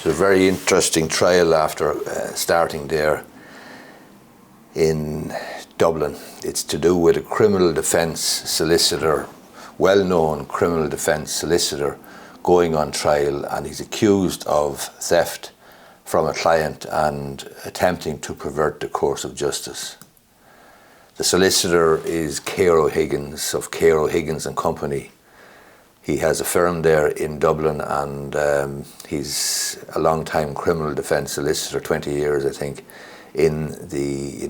It's a very interesting trial after starting there in Dublin. It's to do with a criminal defence solicitor, well-known criminal defence solicitor, going on trial, and he's accused of theft from a client and attempting to pervert the course of justice. The solicitor is Cahir O'Higgins of Cahir O'Higgins and Company. He has a firm there in Dublin, and he's a long-time criminal defence solicitor, 20 years I think, in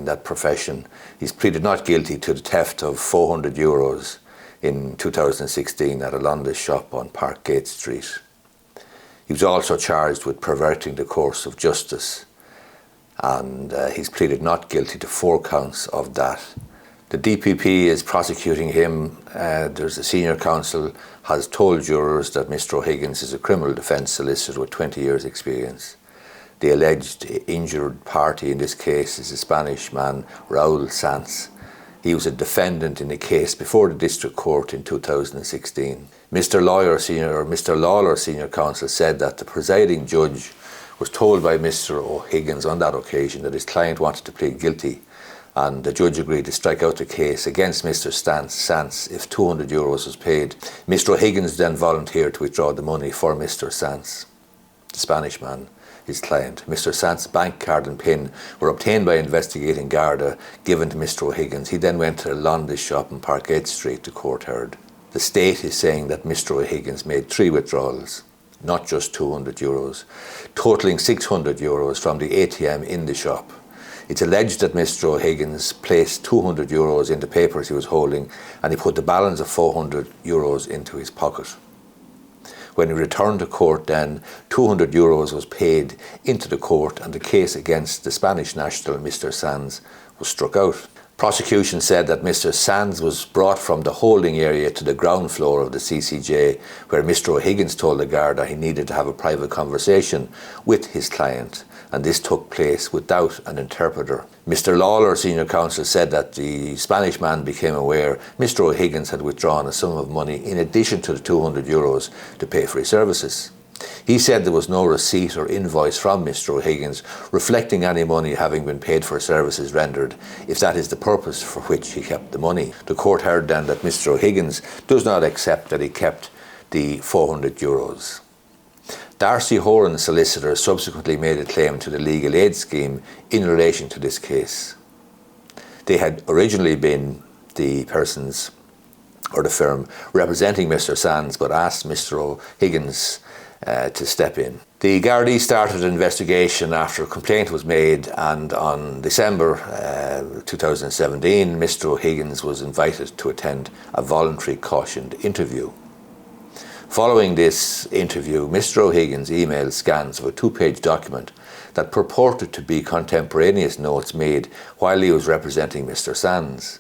that profession. He's pleaded not guilty to the theft of €400 in 2016 at a London shop on Parkgate Street. He was also charged with perverting the course of justice, and he's pleaded not guilty to 4 counts of that. The DPP is prosecuting him. There's a senior counsel has told jurors that Mr. O'Higgins is a criminal defence solicitor with 20 years experience. The alleged injured party in this case is a Spanish man, Raúl Sanz. He was a defendant in a case before the district court in 2016. Mr. Lawler, senior counsel, said that the presiding judge was told by Mr. O'Higgins on that occasion that his client wanted to plead guilty, and the judge agreed to strike out the case against Mr. Sanz if €200 was paid. Mr. O'Higgins then volunteered to withdraw the money for Mr. Sanz, the Spanish man, his client. Mr. Sanz's bank card and PIN were obtained by investigating Garda, given to Mr. O'Higgins. He then went to a London shop in Parkgate Street, the court heard. The state is saying that Mr. O'Higgins made 3 withdrawals, not just €200, totalling €600 from the ATM in the shop. It's alleged that Mr. O'Higgins placed €200 into papers he was holding, and he put the balance of €400 into his pocket. When he returned to court then, €200 was paid into the court, and the case against the Spanish national, Mr. Sanz, was struck out. Prosecution said that Mr. Sanz was brought from the holding area to the ground floor of the CCJ, where Mr. O'Higgins told the Garda he needed to have a private conversation with his client, and this took place without an interpreter. Mr. Lawler, senior counsel, said that the Spanish man became aware Mr. O'Higgins had withdrawn a sum of money in addition to the €200 to pay for his services. He said there was no receipt or invoice from Mr. O'Higgins reflecting any money having been paid for services rendered, if that is the purpose for which he kept the money. The court heard then that Mr. O'Higgins does not accept that he kept the €400. Darcy Horan, solicitor, subsequently made a claim to the legal aid scheme in relation to this case. They had originally been the persons or the firm representing Mr. Sanz, but asked Mr. O'Higgins to step in. The Gardaí started an investigation after a complaint was made, and on December 2017, Mr. O'Higgins was invited to attend a voluntary cautioned interview. Following this interview, Mr. O'Higgins emailed scans of a 2-page document that purported to be contemporaneous notes made while he was representing Mr. Sanz.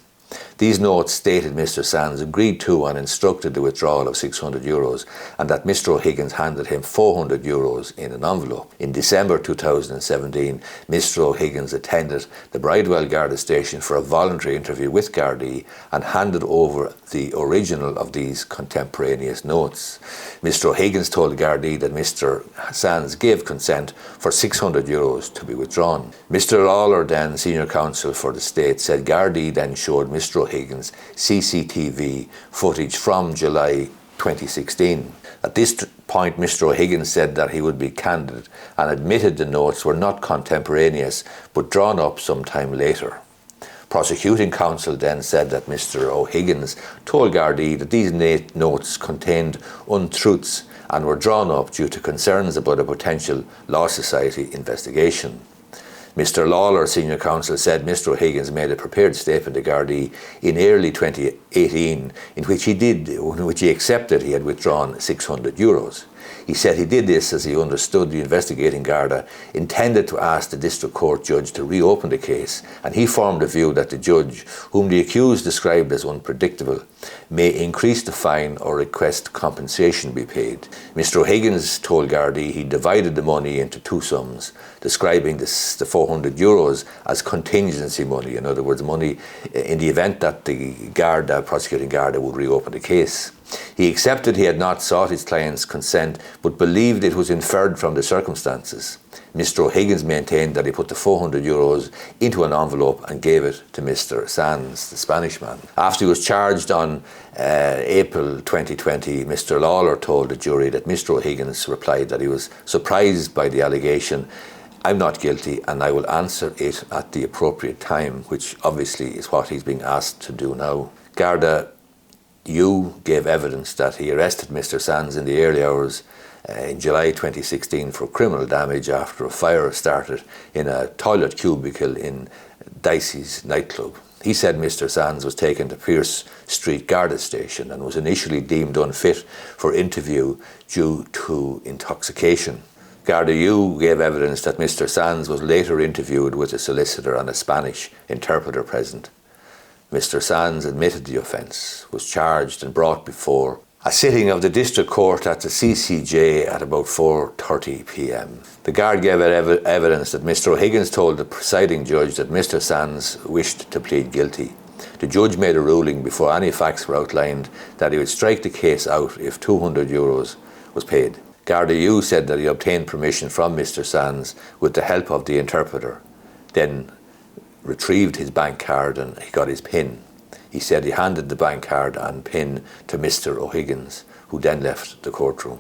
These notes stated Mr. Sanz agreed to and instructed the withdrawal of €600, and that Mr. O'Higgins handed him €400 in an envelope. In December 2017, Mr. O'Higgins attended the Bridewell Garda station for a voluntary interview with Gardaí and handed over the original of these contemporaneous notes. Mr. O'Higgins told Gardaí that Mr. Sanz gave consent for €600 to be withdrawn. Mr. Lawler, then senior counsel for the state, said Gardaí then showed Mr. O'Higgins CCTV footage from July 2016. At this point, Mr. O'Higgins said that he would be candid and admitted the notes were not contemporaneous but drawn up some time later. Prosecuting counsel then said that Mr. O'Higgins told Gardaí that these notes contained untruths and were drawn up due to concerns about a potential Law Society investigation. Mr. Lawler, senior counsel, said Mr. O'Higgins made a prepared statement to Gardaí in early 2018 in which he accepted he had withdrawn €600. He said he did this as he understood the investigating Garda intended to ask the district court judge to reopen the case, and he formed a view that the judge, whom the accused described as unpredictable, may increase the fine or request compensation be paid. Mr. O'Higgins told Gardaí he divided the money into 2 sums, describing the €400 as contingency money, in other words, money in the event that the Garda, prosecuting Garda, would reopen the case. He accepted he had not sought his client's consent, but believed it was inferred from the circumstances. Mr. O'Higgins maintained that he put the €400 into an envelope and gave it to Mr. Sands, the Spanish man. After he was charged on April 2020, Mr. Lawler told the jury that Mr. O'Higgins replied that he was surprised by the allegation. "I'm not guilty and I will answer it at the appropriate time," which obviously is what he's being asked to do now. Garda Yu gave evidence that he arrested Mr. Sands in the early hours in July 2016 for criminal damage after a fire started in a toilet cubicle in Dicey's nightclub. He said Mr. Sands was taken to Pearse Street Garda station and was initially deemed unfit for interview due to intoxication. Garda Yu gave evidence that Mr. Sands was later interviewed with a solicitor and a Spanish interpreter present. Mr. Sands admitted the offence, was charged and brought before a sitting of the District Court at the CCJ at about 4:30 p.m. The guard gave evidence that Mr. O'Higgins told the presiding judge that Mr. Sands wished to plead guilty. The judge made a ruling before any facts were outlined that he would strike the case out if €200 was paid. Garda Yu said that he obtained permission from Mr. Sands with the help of the interpreter, then retrieved his bank card and he got his PIN. He said he handed the bank card and PIN to Mr. O'Higgins, who then left the courtroom.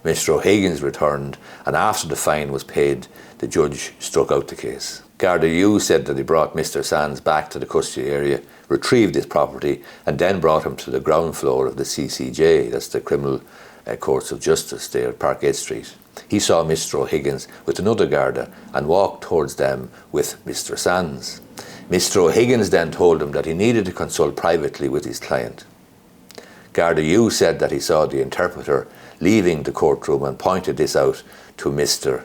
Mr. O'Higgins returned, and after the fine was paid, the judge struck out the case. Garda Yu said that he brought Mr. Sands back to the custody area, retrieved his property, and then brought him to the ground floor of the CCJ, that's the Criminal Courts of Justice there at Parkgate Street. He saw Mr. O'Higgins with another Garda and walked towards them with Mr. Sands. Mr. O'Higgins then told him that he needed to consult privately with his client. Garda Yu said that he saw the interpreter leaving the courtroom and pointed this out to Mr.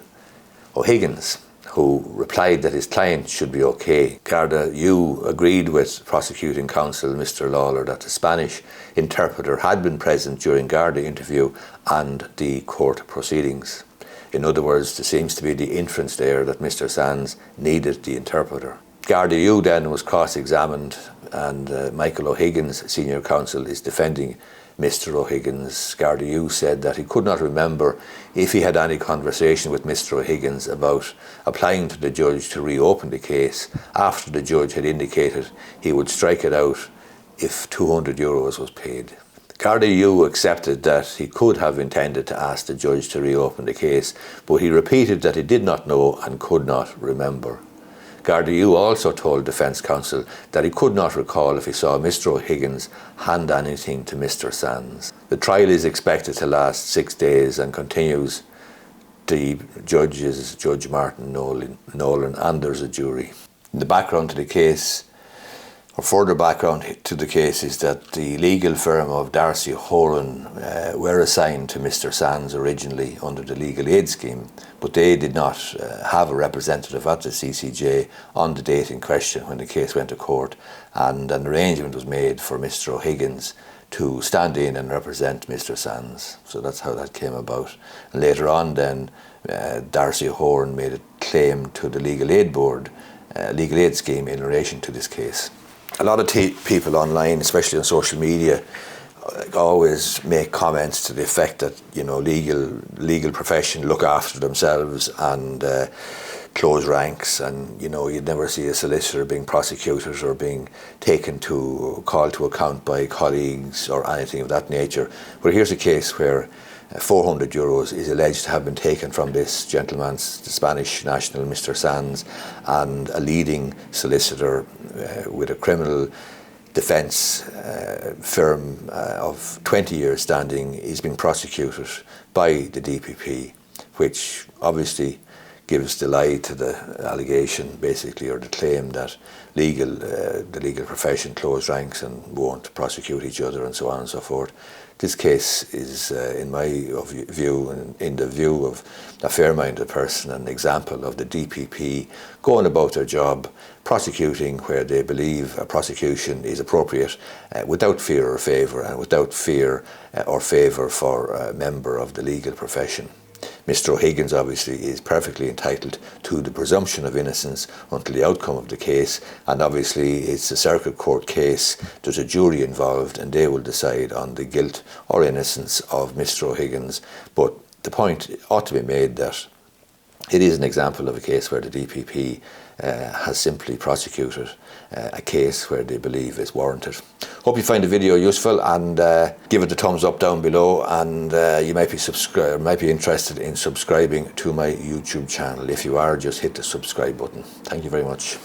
O'Higgins, who replied that his client should be okay. Garda Yu agreed with prosecuting counsel Mr. Lawler that the Spanish interpreter had been present during Garda interview and the court proceedings. In other words, there seems to be the inference there that Mr. Sands needed the interpreter. Garda Yu then was cross-examined, and Michael O'Higgins, senior counsel, is defending Mr. O'Higgins. Garda Yu said that he could not remember if he had any conversation with Mr. O'Higgins about applying to the judge to reopen the case after the judge had indicated he would strike it out if €200 was paid. Garda Yu accepted that he could have intended to ask the judge to reopen the case, but he repeated that he did not know and could not remember. Garda Yu also told defence counsel that he could not recall if he saw Mr. O'Higgins hand anything to Mr. Sands. The trial is expected to last 6 days and continues. The judge is Judge Martin Nolan, and there's a jury. In the background to the case, or further background to the case, is that the legal firm of D'Arcy Horan were assigned to Mr. Sands originally under the legal aid scheme, but they did not have a representative at the CCJ on the date in question when the case went to court, and an arrangement was made for Mr. O'Higgins to stand in and represent Mr. Sands. So that's how that came about. And later on then, D'Arcy Horan made a claim to the legal aid board, legal aid scheme in relation to this case. A lot of people online, especially on social media, always make comments to the effect that, you know, legal profession look after themselves and close ranks, and, you know, you'd never see a solicitor being prosecuted or being called to account by colleagues or anything of that nature. But here's a case where €400 is alleged to have been taken from this gentleman, the Spanish national, Mr. Sands, and a leading solicitor with a criminal defence firm of 20 years standing is being prosecuted by the DPP, which obviously gives the lie to the allegation, basically, or the claim that the legal profession close ranks and won't prosecute each other and so on and so forth. This case is, in my view, and in the view of a fair-minded person, an example of the DPP going about their job, prosecuting where they believe a prosecution is appropriate, without fear or favour, and without fear or favour for a member of the legal profession. Mr. O'Higgins obviously is perfectly entitled to the presumption of innocence until the outcome of the case, and obviously it's a circuit court case. There's a jury involved and they will decide on the guilt or innocence of Mr. O'Higgins. But the point ought to be made that it is an example of a case where the DPP has simply prosecuted a case where they believe is warranted. Hope you find the video useful, and give it a thumbs up down below, and you might be interested in subscribing to my YouTube channel. If you are, just hit the subscribe button. Thank you very much.